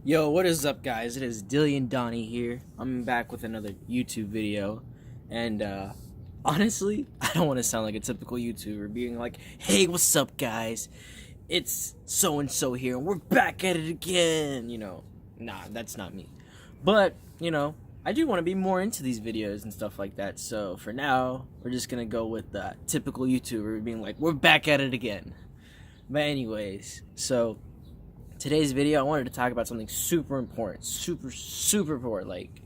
Yo, what is up, guys? It is Dillian Donnie here. I'm back with another YouTube video, and honestly, I don't want to sound like a typical YouTuber being like, "Hey, what's up, guys? It's so and so here, and we're back at it again." Nah, that's not me. But I do want to be more into these videos and stuff like that. So for now, we're just gonna go with the typical YouTuber being like, "We're back at it again." But anyways, so today's video, I wanted to talk about something super important. Super important. Like,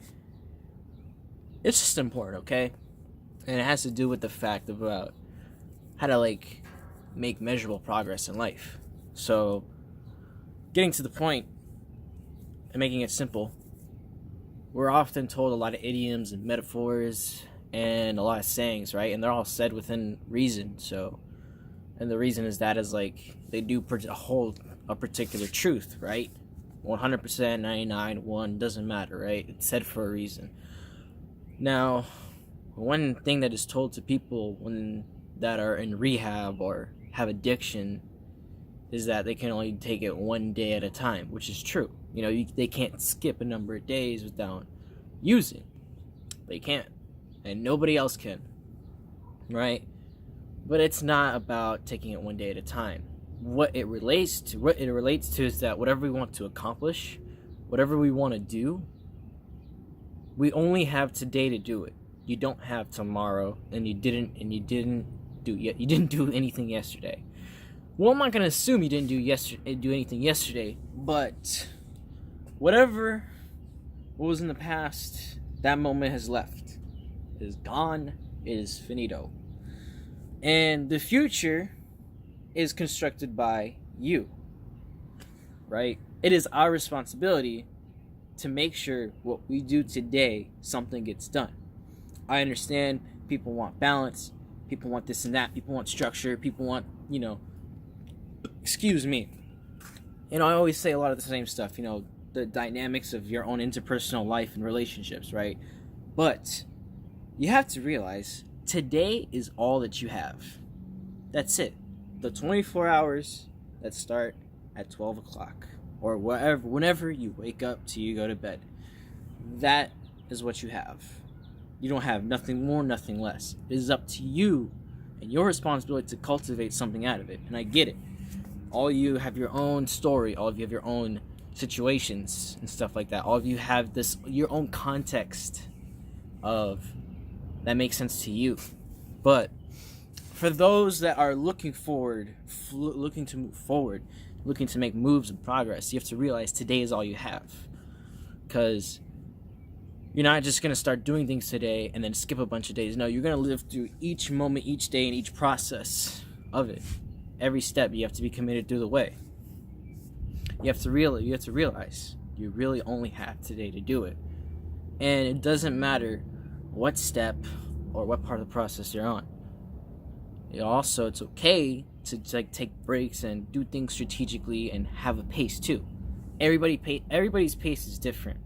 it's just important, okay? And it has to do with the fact about how to, make measurable progress in life. So, getting to the point and making it simple, we're often told a lot of idioms and metaphors and a lot of sayings, right? And they're all said within reason, so... And the reason is that they do hold a particular truth, right? 100%, 99, 1, doesn't matter, right? It's said for a reason. Now, one thing that is told to people that are in rehab or have addiction is that they can only take it one day at a time, which is true. They can't skip a number of days without using. They can't. And nobody else can, right? But it's not about taking it one day at a time. What it relates to is that whatever we want to accomplish, whatever we want to do, we only have today to do it. You don't have tomorrow, and you didn't do anything yesterday. Well, I'm not gonna assume you didn't do anything yesterday, but what was in the past, that moment has left. It is gone. It is finito. And the future is constructed by you, right? It is our responsibility to make sure what we do today, something gets done. I understand people want balance, people want this and that, people want structure, people want, excuse me. I always say a lot of the same stuff, the dynamics of your own interpersonal life and relationships, right? But you have to realize today is all that you have. That's it. The 24 hours that start at 12 o'clock or whenever you wake up till you go to bed. That is what you have. You don't have nothing more, nothing less. It is up to you and your responsibility to cultivate something out of it. And I get it. All of you have your own story. All of you have your own situations and stuff like that. All of you have your own context of that makes sense to you. But for those that are looking to move forward, looking to make moves and progress, you have to realize today is all you have. Because you're not just going to start doing things today and then skip a bunch of days. No, you're going to live through each moment, each day, and each process of it. Every step you have to be committed through the way. You have to realize you really only have today to do it. And it doesn't matter what step or what part of the process you're on. It's okay to take breaks and do things strategically and have a pace too. Everybody's pace is different.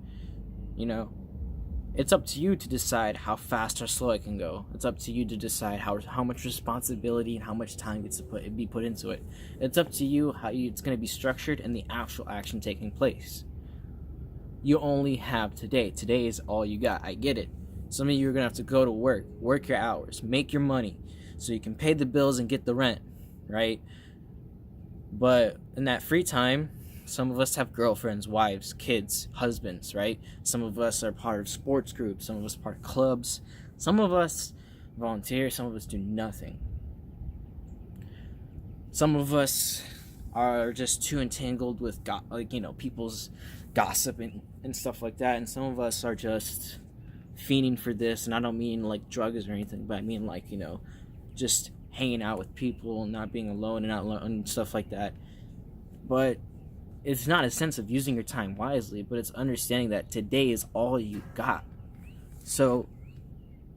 It's up to you to decide how fast or slow it can go. It's up to you to decide how much responsibility and how much time gets to be put into it. It's up to you it's going to be structured and the actual action taking place. You only have today. Today is all you got. I get it. Some of you are going to have to go to work your hours, make your money so you can pay the bills and get the rent, right? But in that free time, some of us have girlfriends, wives, kids, husbands, right? Some of us are part of sports groups, some of us are part of clubs, some of us volunteer, some of us do nothing. Some of us are just too entangled with people's gossip and stuff like that, and some of us are just fiending for this, and I don't mean like drugs or anything, but I mean just hanging out with people and not being alone and stuff like that. But it's not a sense of using your time wisely, but it's understanding that today is all you got. So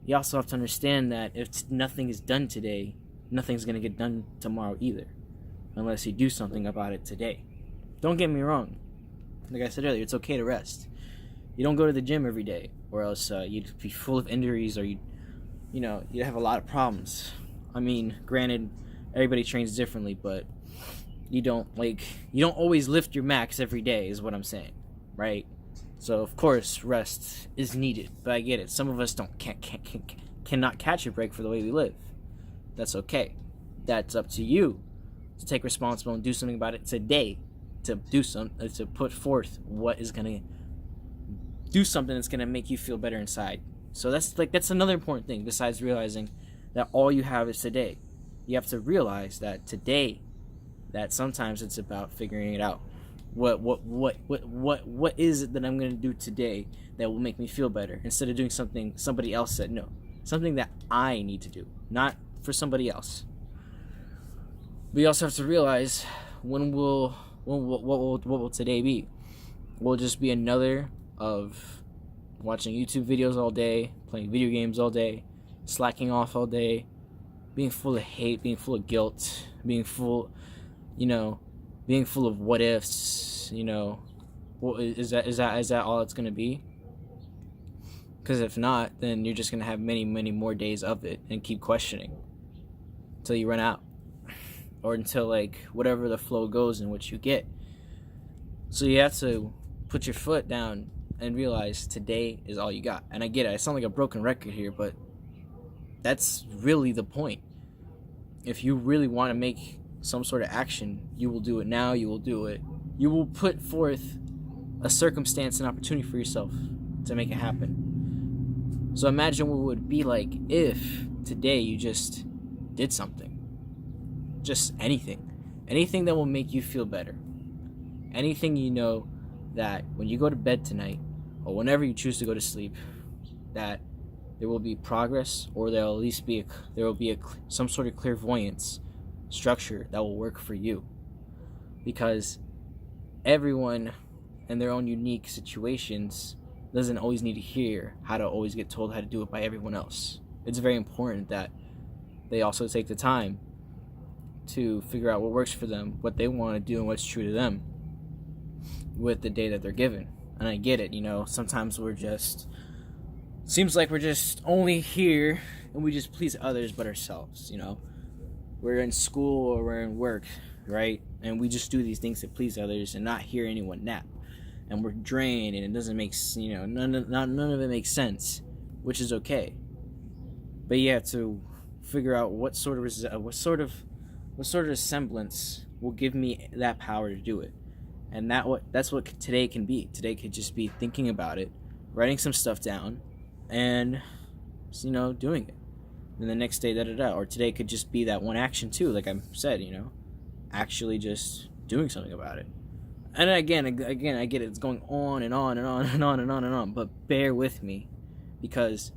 you also have to understand that if nothing is done today, nothing's going to get done tomorrow either, unless you do something about it today. Don't get me wrong. Like I said earlier, it's okay to rest. You don't go to the gym every day, or else you'd be full of injuries, or you'd have a lot of problems. I mean, granted, everybody trains differently, but you don't always lift your max every day, is what I'm saying. right? So of course rest is needed, but I get it. Some of us cannot catch a break for the way we live. That's okay. That's up to you to take responsibility and do something about it today. To put forth what is gonna do something that's gonna make you feel better inside. So that's another important thing besides realizing that all you have is today. You have to realize that today, that sometimes it's about figuring it out. What is it that I'm gonna do today that will make me feel better instead of doing something somebody else said no. Something that I need to do, not for somebody else. We also have to realize what will today be? Will it just be another of watching YouTube videos all day, playing video games all day, slacking off all day, being full of hate, being full of guilt, being full of what ifs, is that all it's gonna be? Because if not, then you're just gonna have many more days of it and keep questioning until you run out, or until whatever the flow goes in what you get. So you have to put your foot down and realize today is all you got. And I get it, I sound like a broken record here, but that's really the point. If you really want to make some sort of action, you will do it now. You will do it. You will put forth a circumstance and opportunity for yourself to make it happen. So imagine what it would be like if today you just did something. Just anything that will make you feel better. Anything that when you go to bed tonight, or whenever you choose to go to sleep, that there will be progress, or there will at least be some sort of clairvoyance structure that will work for you. Because everyone in their own unique situations doesn't always need to hear how to always get told how to do it by everyone else. It's very important that they also take the time to figure out what works for them, what they want to do, and what's true to them with the day that they're given. And I get it, sometimes seems like we're just only here and we just please others but ourselves, We're in school or we're in work, right? And we just do these things to please others and not hear anyone nap. And we're drained and it doesn't make, none of it makes sense, which is okay. But you have to figure out what sort of semblance will give me that power to do it. And that's what today can be. Today could just be thinking about it, writing some stuff down, and doing it. And the next day, or today could just be that one action too, like I said, actually just doing something about it. And again, I get it. It's going on and on and on and on and on and on. But bear with me, because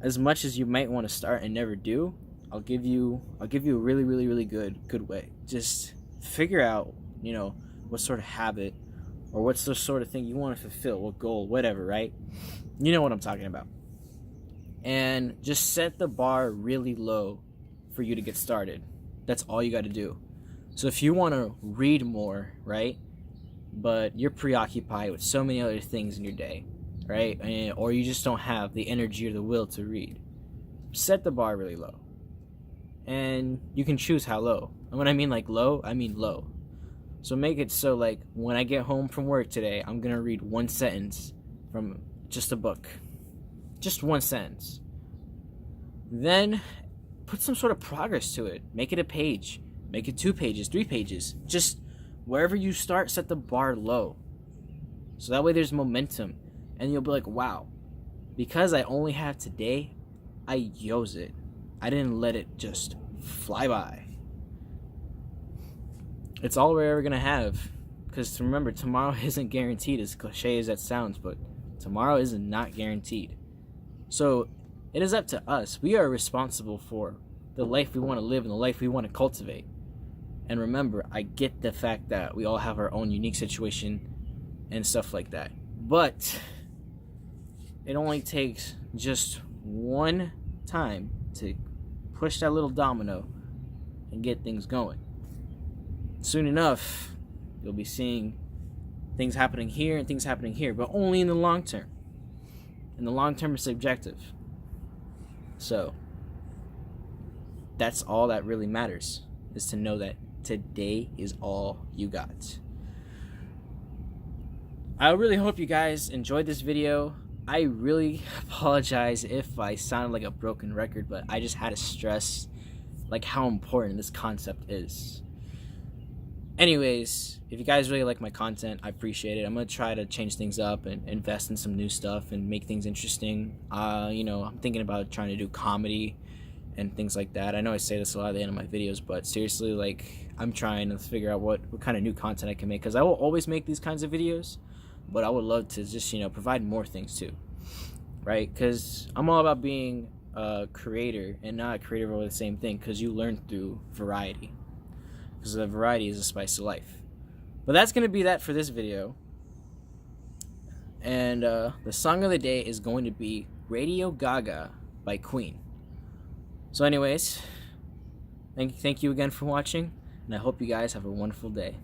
as much as you might want to start and never do, I'll give you a really, really, really good way. Just figure out, what sort of habit or what's the sort of thing you want to fulfill, what goal, whatever, right? You know what I'm talking about. And just set the bar really low for you to get started. That's all you got to do. So if you want to read more, right, but you're preoccupied with so many other things in your day, right, or you just don't have the energy or the will to read, set the bar really low. And you can choose how low. And when I mean low, I mean low. So make it so when I get home from work today, I'm going to read one sentence from just a book. Just one sentence. Then put some sort of progress to it. Make it a page. Make it 2 pages, 3 pages. Just wherever you start, set the bar low. So that way there's momentum. And you'll be like, wow, because I only have today, I use it. I didn't let it just fly by. It's all we're ever going to have. Because remember, tomorrow isn't guaranteed, as cliche as that sounds, but tomorrow is not guaranteed. So it is up to us. We are responsible for the life we want to live and the life we want to cultivate. And remember, I get the fact that we all have our own unique situation and stuff like that. But it only takes just one time to push that little domino and get things going. Soon enough, you'll be seeing things happening here and things happening here, but only in the long term. And the long term is subjective. So that's all that really matters, is to know that today is all you got. I really hope you guys enjoyed this video. I really apologize if I sounded like a broken record, but I just had to stress like how important this concept is. Anyways, if you guys really like my content, I appreciate it. I'm gonna try to change things up and invest in some new stuff and make things interesting. I'm thinking about trying to do comedy and things like that. I know I say this a lot at the end of my videos, but seriously, like, I'm trying to figure out what kind of new content I can make, because I will always make these kinds of videos, but I would love to just, provide more things too, right? Because I'm all about being a creator and not creative over the same thing, because you learn through variety, because the variety is the spice of life. But that's going to be that for this video. And the song of the day is going to be Radio Gaga by Queen. So anyways, thank you again for watching, and I hope you guys have a wonderful day.